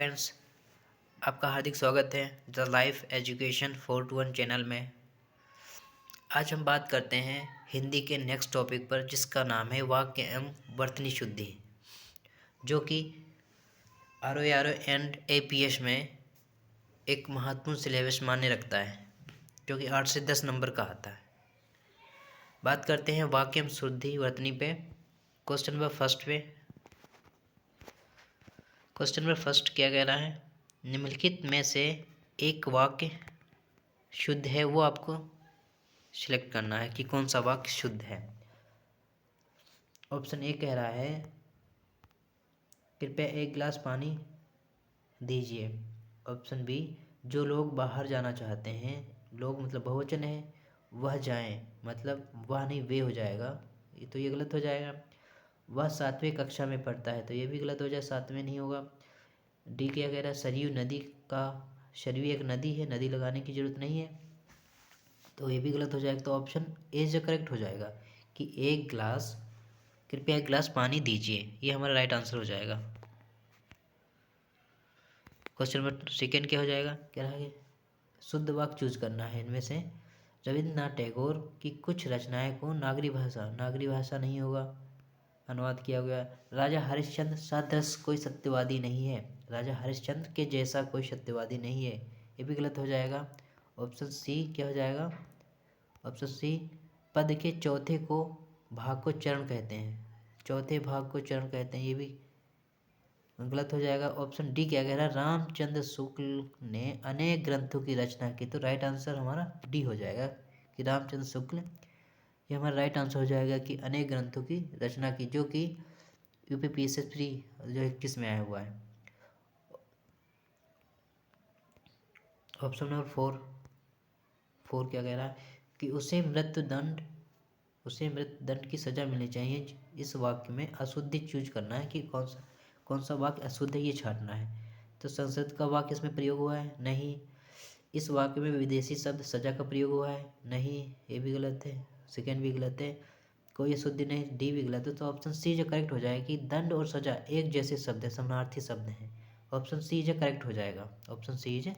Friends, आपका हार्दिक स्वागत है द लाइफ एजुकेशन 421 चैनल में। आज हम बात करते हैं हिंदी के नेक्स्ट टॉपिक पर, जिसका नाम है वाक्य एवं वर्तनी शुद्धि, जो कि RO एंड APS में एक महत्वपूर्ण सिलेबस मान्य रखता है, जो कि 8 से 10 नंबर का आता है। बात करते हैं वाक्य एवं शुद्धि वर्तनी पे। क्वेश्चन नंबर फर्स्ट क्या कह रहा है? निम्नलिखित में से एक वाक्य शुद्ध है, वो आपको सिलेक्ट करना है कि कौन सा वाक्य शुद्ध है। ऑप्शन ए कह रहा है, कृपया 1 गिलास पानी दीजिए। ऑप्शन बी, जो लोग बाहर जाना चाहते हैं, लोग मतलब बहुवचन है, वह जाएं, मतलब वह नहीं वे हो जाएगा, तो ये गलत हो जाएगा। वह 7वीं कक्षा में पढ़ता है, तो ये भी गलत हो जाए, 7वीं नहीं होगा। डी क्या कह रहा है? सरयू एक नदी है, नदी लगाने की जरूरत नहीं है, तो ये भी गलत हो जाएगा। तो ऑप्शन ए जो करेक्ट हो जाएगा कि कृपया 1 गिलास पानी दीजिए, ये हमारा राइट आंसर हो जाएगा। क्वेश्चन नंबर सेकेंड क्या हो जाएगा? क्या है? शुद्ध वाक्य चूज करना है इनमें से। रविन्द्रनाथ टैगोर की कुछ रचनाएं को नागरी भाषा नहीं होगा, अनुवाद किया गया। राजा हरिश्चंद्र सदृश कोई सत्यवादी नहीं है, राजा हरिश्चंद्र के जैसा कोई सत्यवादी नहीं है, ये भी गलत हो जाएगा। ऑप्शन सी क्या हो जाएगा? ऑप्शन सी, पद के चौथे भाग को चरण कहते हैं, ये भी गलत हो जाएगा। ऑप्शन डी क्या कह रहा है? रामचंद्र शुक्ल ने अनेक ग्रंथों की रचना की, तो राइट आंसर हमारा डी हो जाएगा कि रामचंद्र शुक्ल, ये हमारा राइट आंसर हो जाएगा कि अनेक ग्रंथों की रचना की, जो कि UPPSC जो 21 में आया हुआ है। ऑप्शन नंबर फोर क्या कह रहा है कि उसे मृत्युदंड की सजा मिलनी चाहिए। इस वाक्य में अशुद्धि चूज करना है कि कौन सा वाक्य अशुद्ध है, ये छांटना है। तो संसद का वाक्य इसमें प्रयोग हुआ है? नहीं। इस वाक्य में विदेशी शब्द सजा का प्रयोग हुआ है? नहीं, ये भी गलत है, सेकेंड भी गलत है, कोई अशुद्धि नहीं, डी भी गलत है। तो ऑप्शन सी जो करेक्ट हो जाएगा कि दंड और सजा एक जैसे शब्द है, समानार्थी शब्द हैं। ऑप्शन सी जो करेक्ट हो जाएगा, ऑप्शन सी जो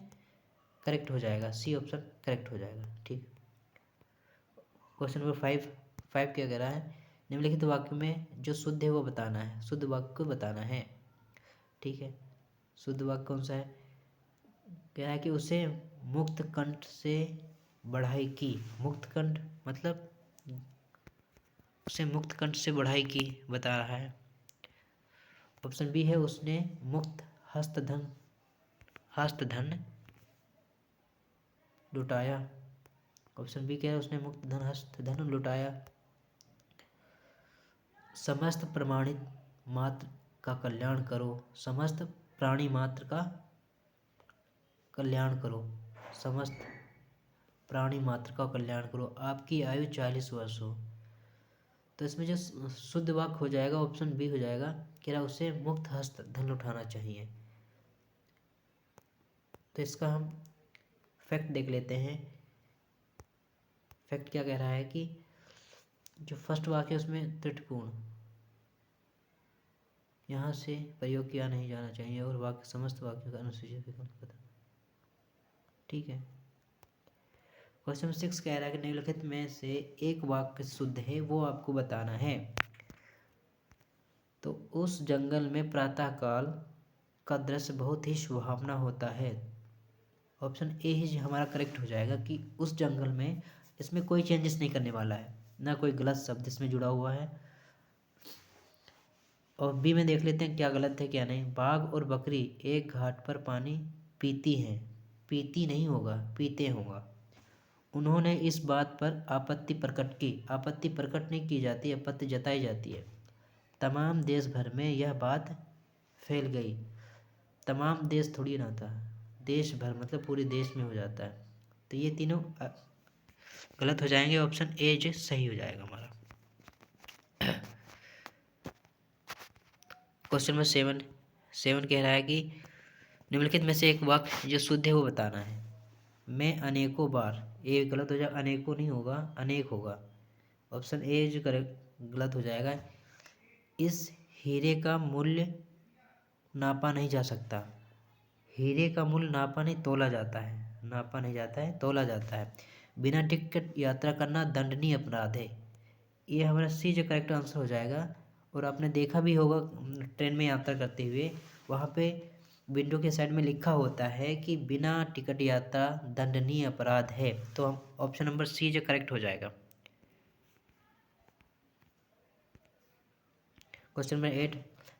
करेक्ट हो जाएगा, सी ऑप्शन करेक्ट हो जाएगा। ठीक। क्वेश्चन नंबर फाइव क्या कह रहा है? निम्नलिखित वाक्य में जो शुद्ध है वो बताना है, शुद्ध वाक्य को बताना है। ठीक है, शुद्ध वाक्य कौन सा है? कह रहा है कि उसे मुक्त कंठ से बढ़ाई की, मुक्त कंठ मतलब उसे मुक्त कंठ से बढ़ाई की बता रहा है। ऑप्शन बी है, उसने मुक्त हस्तधन लुटाया। ऑप्शन बी कह रहा है उसने मुक्त हस्तधन लुटाया। समस्त प्रमाणित मात्र का कल्याण करो, समस्त प्राणी मात्र का कल्याण करो, समस्त प्राणी मात्र का कल्याण करो, आपकी आयु 40 वर्ष हो। तो इसमें जो शुद्ध वाक्य हो जाएगा ऑप्शन बी हो जाएगा, कह रहा उसे मुक्त हस्त धन उठाना चाहिए। तो इसका हम फैक्ट देख लेते हैं। फैक्ट क्या कह रहा है कि जो फर्स्ट वाक्य है उसमें त्रुटिपूर्ण, यहाँ से प्रयोग किया नहीं जाना चाहिए, और वाक्य समस्त वाक्यों का अनुसूचित विकल्प बताना। ठीक है। क्वेश्चन नंबर 6 कह रहा है कि निम्नलिखित में से एक वाक्य शुद्ध है, वो आपको बताना है। तो उस जंगल में प्रातःकाल का दृश्य बहुत ही सुहावना होता है। ऑप्शन ए ही हमारा करेक्ट हो जाएगा कि उस जंगल में, इसमें कोई चेंजेस नहीं करने वाला है, ना कोई गलत शब्द इसमें जुड़ा हुआ है। और बी में देख लेते हैं क्या गलत है क्या नहीं। बाघ और बकरी एक घाट पर पानी पीती हैं, पीती नहीं होगा, पीते होगा। उन्होंने इस बात पर आपत्ति प्रकट की, आपत्ति प्रकट नहीं की जाती, आपत्ति जताई जाती है। तमाम देश भर में यह बात फैल गई, तमाम देश थोड़ी ना था, देश भर मतलब पूरे देश में हो जाता है। तो ये तीनों गलत हो जाएंगे, ऑप्शन ए जो सही हो जाएगा हमारा। क्वेश्चन नंबर सेवन कह रहा है कि निम्नलिखित में से एक वाक्य जो शुद्ध है वो बताना है। मैं अनेकों बार, ये गलत हो जाएगा, अनेकों नहीं होगा, अनेक होगा। ऑप्शन ए जो गलत हो जाएगा। इस हीरे का मूल्य नापा नहीं जा सकता, हीरे का मूल्य नापा नहीं तोला जाता है, नापा नहीं जाता है तोला जाता है। बिना टिकट यात्रा करना दंडनीय अपराध है। ये हमारा सी जो करेक्ट आंसर हो जाएगा। और आपने देखा भी होगा ट्रेन में यात्रा करते हुए, वहाँ पे विंडो के साइड में लिखा होता है कि बिना टिकट यात्रा दंडनीय अपराध है। तो हम ऑप्शन नंबर सी जो करेक्ट हो जाएगा। क्वेश्चन नंबर 8,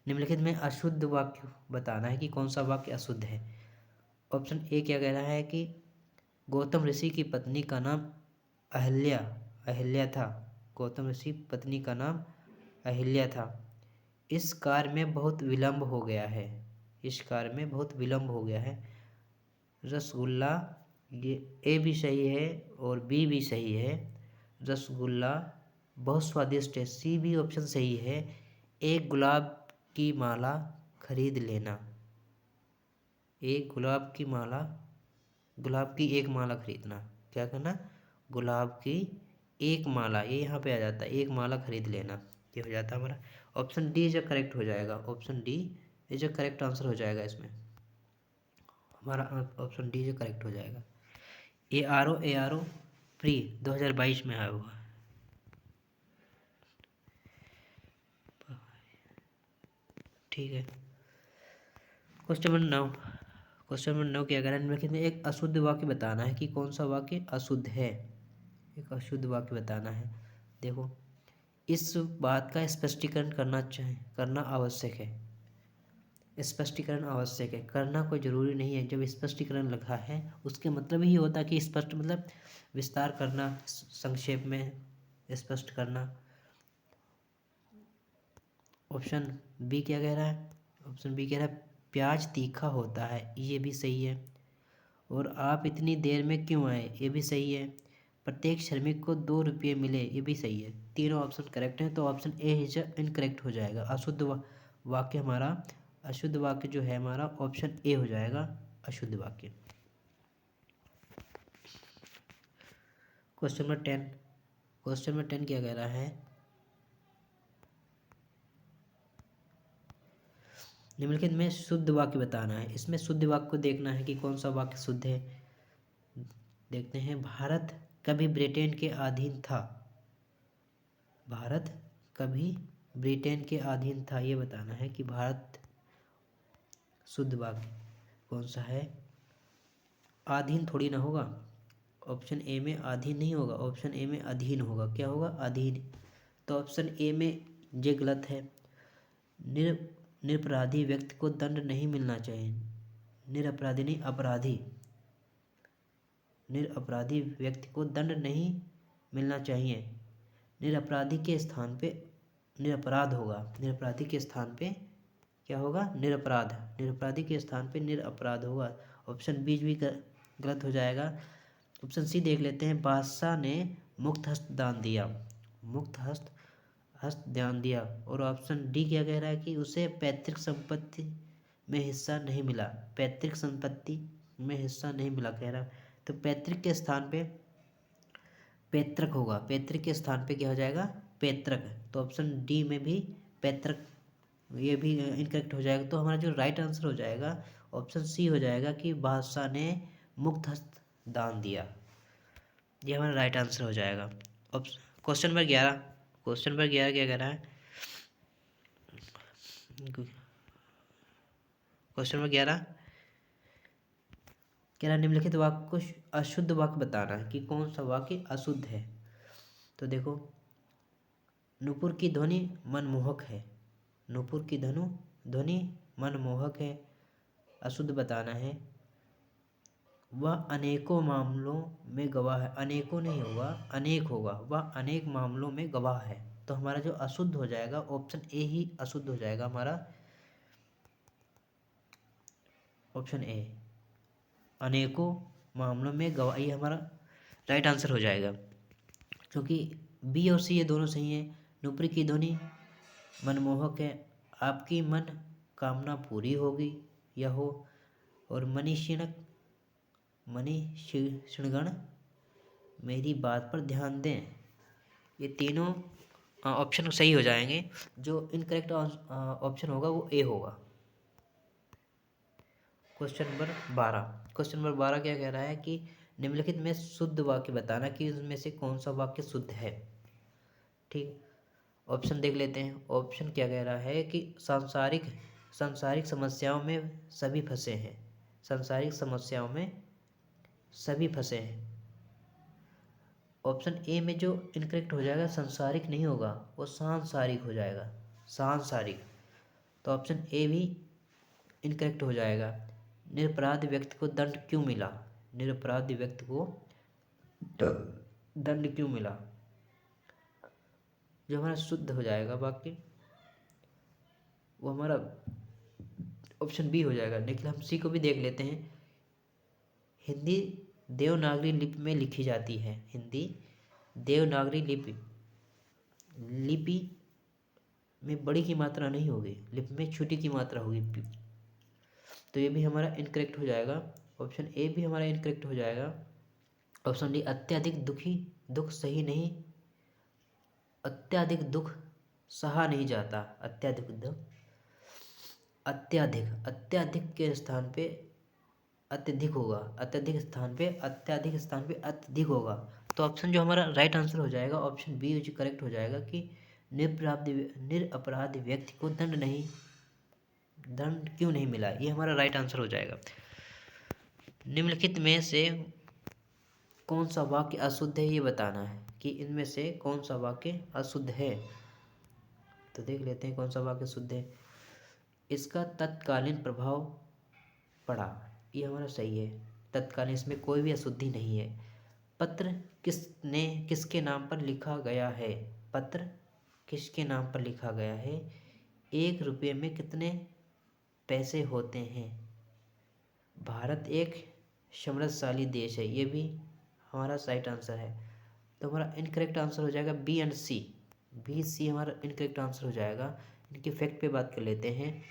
निम्नलिखित में अशुद्ध वाक्य बताना है कि कौन सा वाक्य अशुद्ध है। ऑप्शन ए क्या कह रहा है कि गौतम ऋषि की पत्नी का नाम अहिल्या अहिल्या था। गौतम ऋषि पत्नी का नाम अहिल्या था। इस कार्य में बहुत विलंब हो गया है। इस कार्य में बहुत विलंब हो गया है। रसगुल्ला, ये ए भी सही है और बी भी सही है। रसगुल्ला बहुत स्वादिष्ट है, सी भी ऑप्शन सही है। एक गुलाब की माला खरीद लेना। एक गुलाब की माला, गुलाब की एक माला खरीदना, क्या करना, गुलाब की एक माला, ये यहाँ पे आ जाता है, एक माला खरीद लेना, ये हो जाता है हमारा। ऑप्शन डी जो करेक्ट हो जाएगा। ऑप्शन डी ये जो करेक्ट आंसर हो जाएगा इसमें हमारा। ऑप्शन डी जो करेक्ट हो जाएगा। ए आर ओ प्री 2022 में आया हुआ है। ठीक है। क्वेश्चन नंबर 9, क्वेश्चन नंबर 9 क्या कह रहा है, निम्नलिखित में एक अशुद्ध वाक्य बताना है कि कौन सा वाक्य अशुद्ध है। एक अशुद्ध वाक्य बताना है। देखो, इस बात का स्पष्टीकरण करना आवश्यक है। स्पष्टीकरण आवश्यक है, करना कोई ज़रूरी नहीं है। जब स्पष्टीकरण लिखा है उसके मतलब ही होता है कि स्पष्ट मतलब विस्तार करना, संक्षेप में स्पष्ट करना। ऑप्शन बी क्या कह रहा है, ऑप्शन बी कह रहा है प्याज तीखा होता है, ये भी सही है। और आप इतनी देर में क्यों आए, ये भी सही है। प्रत्येक श्रमिक को 2 रुपये मिले, ये भी सही है। तीनों ऑप्शन करेक्ट हैं, तो ऑप्शन ए इनकरेक्ट हो जाएगा। अशुद्ध वाक्य हमारा, अशुद्ध वाक्य जो है हमारा ऑप्शन ए हो जाएगा, अशुद्ध वाक्य। क्वेश्चन नंबर 10, क्वेश्चन नंबर 10 क्या कह रहा है, निम्नलिखित में शुद्ध वाक्य बताना है। इसमें शुद्ध वाक्य को देखना है कि कौन सा वाक्य शुद्ध है। देखते हैं, भारत कभी ब्रिटेन के अधीन था। भारत कभी ब्रिटेन के अधीन था, ये बताना है कि भारत, शुद्ध वाक्य कौन सा है। अधीन थोड़ी ना होगा, ऑप्शन ए में अधीन नहीं होगा, ऑप्शन ए में अधीन होगा। क्या होगा, अधीन। तो ऑप्शन ए में ये गलत है। निरपराधी व्यक्ति को दंड नहीं मिलना चाहिए। निरपराधी नहीं, अपराधी, निरपराधी व्यक्ति को दंड नहीं मिलना चाहिए। निरपराधी के स्थान पे निरपराध होगा। निरपराधी के स्थान पे क्या होगा, निरपराध। निरपराधी के स्थान पे निरपराध होगा। ऑप्शन बी भी गलत हो जाएगा। ऑप्शन सी देख लेते हैं, बादशाह ने मुक्त हस्त दान दिया। मुक्त हस्त दान दिया। और ऑप्शन डी क्या कह रहा है कि उसे पैतृक संपत्ति में हिस्सा नहीं मिला। पैतृक संपत्ति में हिस्सा नहीं मिला कह रहा है। तो पैतृक के स्थान पे पैतृक होगा। पैतृक के स्थान पे क्या हो जाएगा, पैतृक। तो ऑप्शन डी में भी पैतृक, ये भी इनकरेक्ट हो जाएगा। तो हमारा जो राइट आंसर हो जाएगा ऑप्शन सी हो जाएगा कि बादशाह ने मुक्त हस्त दान दिया, ये हमारा राइट आंसर हो जाएगा। क्वेश्चन नंबर 11, क्वेश्चन नंबर 11 क्या कह रहा है, क्वेश्चन नंबर 11 कह रहा है, निम्नलिखित वाक्य को अशुद्ध वाक्य बताना है कि कौन सा वाक्य अशुद्ध है। तो देखो, नूपुर की ध्वनि मनमोहक है। नूपुर की ध्वनि मनमोहक है, अशुद्ध बताना है। वह अनेकों मामलों में गवाह है। अनेकों नहीं होगा, अनेक होगा। वह अनेक मामलों में गवाह है। तो हमारा जो अशुद्ध हो जाएगा ऑप्शन ए ही अशुद्ध हो जाएगा हमारा, ऑप्शन ए, अनेकों मामलों में गवाह, ये हमारा राइट आंसर हो जाएगा। क्योंकि बी और सी ये दोनों सही हैं। नुपुर की ध्वनि मनमोहक है, आपकी मन कामना पूरी होगी या हो। और मनीषिणगण मेरी बात पर ध्यान दें, ये तीनों ऑप्शन सही हो जाएंगे। जो इनकरेक्ट ऑप्शन होगा वो ए होगा। क्वेश्चन नंबर 12 क्या कह रहा है कि निम्नलिखित में शुद्ध वाक्य बताना कि उनमें से कौन सा वाक्य शुद्ध है। ठीक, ऑप्शन देख लेते हैं। ऑप्शन क्या कह रहा है कि सांसारिक समस्याओं में सभी फंसे हैं। सांसारिक समस्याओं में सभी फंसे हैं। ऑप्शन ए में जो इनकरेक्ट हो जाएगा सांसारिक नहीं होगा, वो सांसारिक हो जाएगा, सांसारिक। तो ऑप्शन ए भी इनकरेक्ट हो जाएगा। निरपराध व्यक्ति को दंड क्यों मिला? निरपराध व्यक्ति को दंड क्यों मिला? जो हमारा शुद्ध हो जाएगा वाक्य वो हमारा ऑप्शन बी हो जाएगा। लेकिन हम सी को भी देख लेते हैं। हिंदी देवनागरी लिपि में लिखी जाती है। हिंदी देवनागरी लिपि में बड़ी की मात्रा नहीं होगी, लिपि में छोटी की मात्रा होगी। तो ये भी हमारा इनकरेक्ट हो जाएगा। ऑप्शन ए भी हमारा इनकरेक्ट हो जाएगा। ऑप्शन डी अत्यधिक दुख सही नहीं, अत्यधिक दुख सहा नहीं जाता। अत्यधिक के स्थान पे अत्यधिक होगा, अत्यधिक स्थान पे अत्यधिक होगा। तो ऑप्शन जो हमारा राइट आंसर हो जाएगा ऑप्शन बी जो करेक्ट हो जाएगा कि निरपराध व्यक्ति को दंड क्यों नहीं मिला, ये हमारा राइट आंसर हो जाएगा। निम्नलिखित में से कौन सा वाक्य अशुद्ध है ये बताना है कि इनमें से कौन सा वाक्य अशुद्ध है। तो देख लेते हैं कौन सा वाक्य शुद्ध है। इसका तत्कालीन प्रभाव पड़ा, ये हमारा सही है। तत्कालीन, इसमें कोई भी अशुद्धि नहीं है। पत्र किसके नाम पर लिखा गया है? पत्र किसके नाम पर लिखा गया है? 1 रुपये में कितने पैसे होते हैं? भारत एक समृद्धशाली देश है, ये भी हमारा राइट आंसर है। तो हमारा इनकरेक्ट आंसर हो जाएगा B and C. B C हमारा इनकरेक्ट आंसर हो जाएगा। इनके फैक्ट पे बात कर लेते हैं।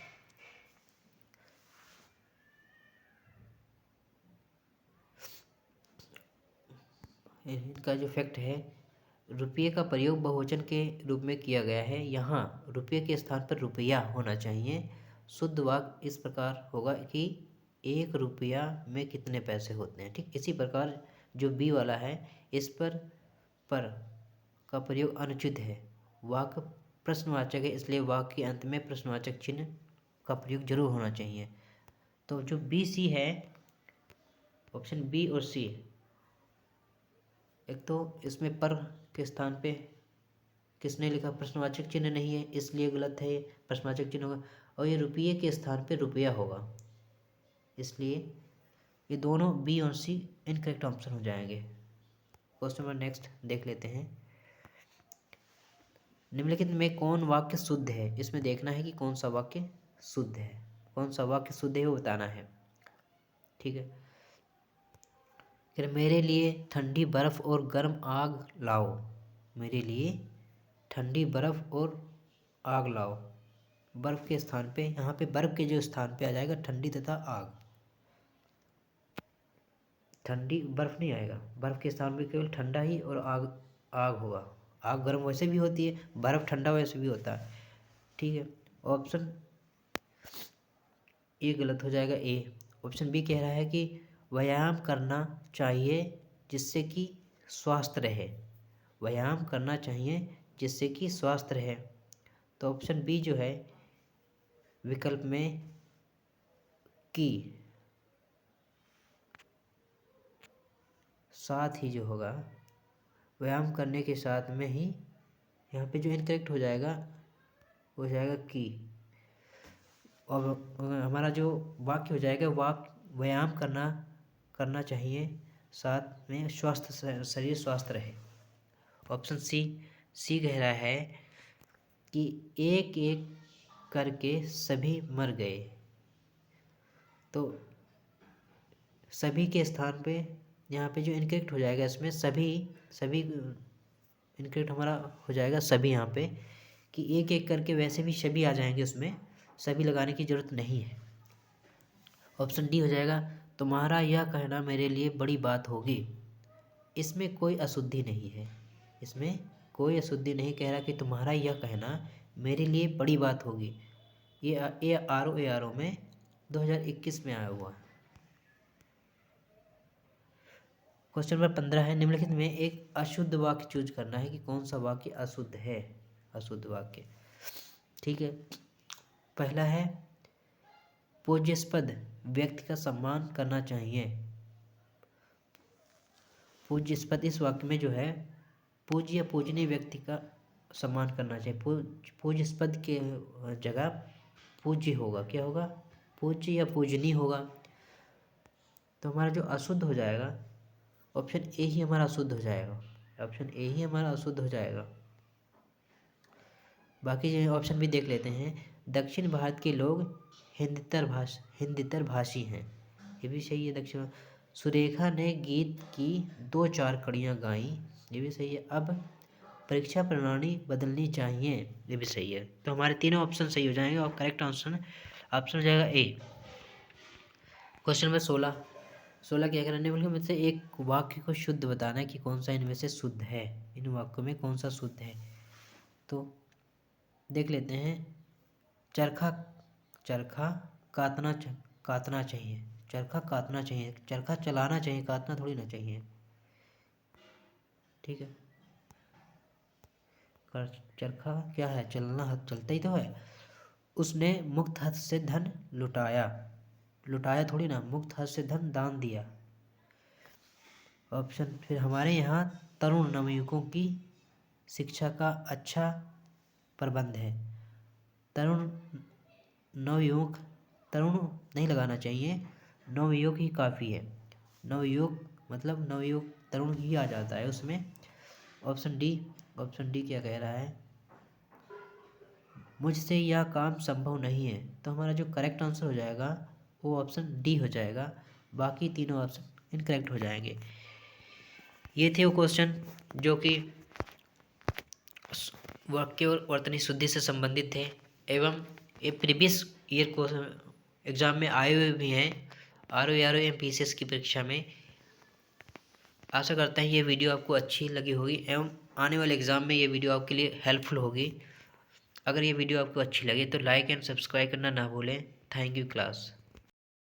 इनका जो फैक्ट है, रुपये का प्रयोग बहुवचन के रूप में किया गया है। यहाँ रुपये के स्थान पर रुपया होना चाहिए। शुद्ध वाक्य इस प्रकार होगा कि 1 रुपया में कितने पैसे होते हैं। ठीक, इसी प्रकार जो बी वाला है इस पर का प्रयोग अनुचित है। वाक्य प्रश्नवाचक है, इसलिए वाक्य के अंत में प्रश्नवाचक चिन्ह का प्रयोग जरूर होना चाहिए। तो जो बी सी है, ऑप्शन बी और सी, एक तो इसमें पर के स्थान पे किसने लिखा, प्रश्नवाचक चिन्ह नहीं है, इसलिए गलत है, प्रश्नवाचक चिन्ह होगा। और ये रुपये के स्थान पे रुपया होगा, इसलिए ये दोनों बी और सी इनकरेक्ट ऑप्शन हो जाएंगे। क्वेश्चन नंबर नेक्स्ट देख लेते हैं। निम्नलिखित में कौन वाक्य शुद्ध है? इसमें देखना है कि कौन सा वाक्य शुद्ध है। कौन सा वाक्य शुद्ध है वो बताना है। ठीक है, फिर मेरे लिए ठंडी बर्फ़ और गर्म आग लाओ। मेरे लिए ठंडी बर्फ़ और आग लाओ। बर्फ़ के स्थान पे, यहाँ पे बर्फ़ के जो स्थान पे आ जाएगा ठंडी तथा आग। ठंडी बर्फ़ नहीं आएगा, बर्फ़ के स्थान पे केवल ठंडा ही और आग होगा। आग गर्म वैसे भी होती है, बर्फ़ ठंडा वैसे भी होता है। ठीक है, ऑप्शन ए गलत हो जाएगा। ए, ऑप्शन बी कह रहा है कि व्यायाम करना चाहिए जिससे कि स्वास्थ्य रहे। व्यायाम करना चाहिए जिससे कि स्वास्थ्य रहे। तो ऑप्शन बी जो है विकल्प में की साथ ही जो होगा, व्यायाम करने के साथ में ही, यहाँ पे जो इनकरेक्ट हो जाएगा वो हो जाएगा की। और हमारा जो वाक्य हो जाएगा, व्यायाम करना चाहिए साथ में शरीर स्वस्थ रहे। ऑप्शन सी कह रहा है कि एक एक करके सभी मर गए। तो सभी के स्थान पे यहाँ पे जो इनकरेक्ट हो जाएगा, इसमें सभी इनकरेक्ट हमारा हो जाएगा सभी। यहाँ पे कि एक एक करके वैसे भी सभी आ जाएंगे, उसमें सभी लगाने की ज़रूरत नहीं है। ऑप्शन डी हो जाएगा तुम्हारा यह कहना मेरे लिए बड़ी बात होगी। इसमें कोई अशुद्धि नहीं है, इसमें कोई अशुद्धि नहीं कह रहा कि तुम्हारा यह कहना मेरे लिए बड़ी बात होगी। ये ARO में 2021 में आया हुआ है। क्वेश्चन नंबर 15 है, निम्नलिखित में एक अशुद्ध वाक्य चूज करना है कि कौन सा वाक्य अशुद्ध है। अशुद्ध वाक्य, ठीक है। पहला है, पूज्यास्पद व्यक्ति का सम्मान करना चाहिए। पूज्यास्पद, इस वाक्य में जो है पूज्य या पूजनीय व्यक्ति का सम्मान करना चाहिए। पूज्यास्पद के जगह पूज्य होगा, क्या होगा, पूज्य या पूजनीय होगा। तो हमारा जो अशुद्ध हो जाएगा, ऑप्शन ए ही हमारा अशुद्ध हो जाएगा। ऑप्शन ए ही हमारा अशुद्ध हो जाएगा। बाकी जो ऑप्शन भी देख लेते हैं। दक्षिण भारत के लोग हिंदीतर भाषी हैं, ये भी सही है। दक्षिण, सुरेखा ने गीत की 2-4 कड़ियाँ गाईं, ये भी सही है। अब परीक्षा प्रणाली बदलनी चाहिए, ये भी सही है। तो हमारे तीनों ऑप्शन सही हो जाएंगे और करेक्ट ऑप्शन हो जाएगा ए। क्वेश्चन नंबर 16 क्या करने वाले में से एक वाक्य को शुद्ध बताना है कि कौन सा इनमें से शुद्ध है। इन वाक्यों में कौन सा शुद्ध है, तो देख लेते हैं। चरखा काटना चाहिए। चरखा काटना चाहिए, चरखा चलाना चाहिए, काटना थोड़ी ना चाहिए, ठीक है। चरखा क्या है, चलना, चलता ही तो है। उसने मुक्त हाथ से धन लुटाया थोड़ी ना, मुक्त हाथ से धन दान दिया। ऑप्शन फिर हमारे यहाँ तरुण नवयुवकों की शिक्षा का अच्छा प्रबंध है। तरुण नहीं लगाना चाहिए, नवयुवक ही काफ़ी है। नवयुवक मतलब नवयुवक, तरुण ही आ जाता है उसमें। ऑप्शन डी क्या कह रहा है, मुझसे यह काम संभव नहीं है। तो हमारा जो करेक्ट आंसर हो जाएगा वो ऑप्शन डी हो जाएगा। बाकी तीनों ऑप्शन इनकरेक्ट हो जाएंगे। ये थे वो क्वेश्चन जो कि वाक्य और वर्तनी शुद्धि से संबंधित थे एवं ये प्रीवियस ईयर को एग्ज़ाम में आए हुए भी हैं, RO MPCS की परीक्षा में। आशा करता है ये वीडियो आपको अच्छी लगी होगी एवं आने वाले एग्ज़ाम में ये वीडियो आपके लिए हेल्पफुल होगी। अगर ये वीडियो आपको अच्छी लगे तो लाइक एंड सब्सक्राइब करना ना भूलें। Thank you class.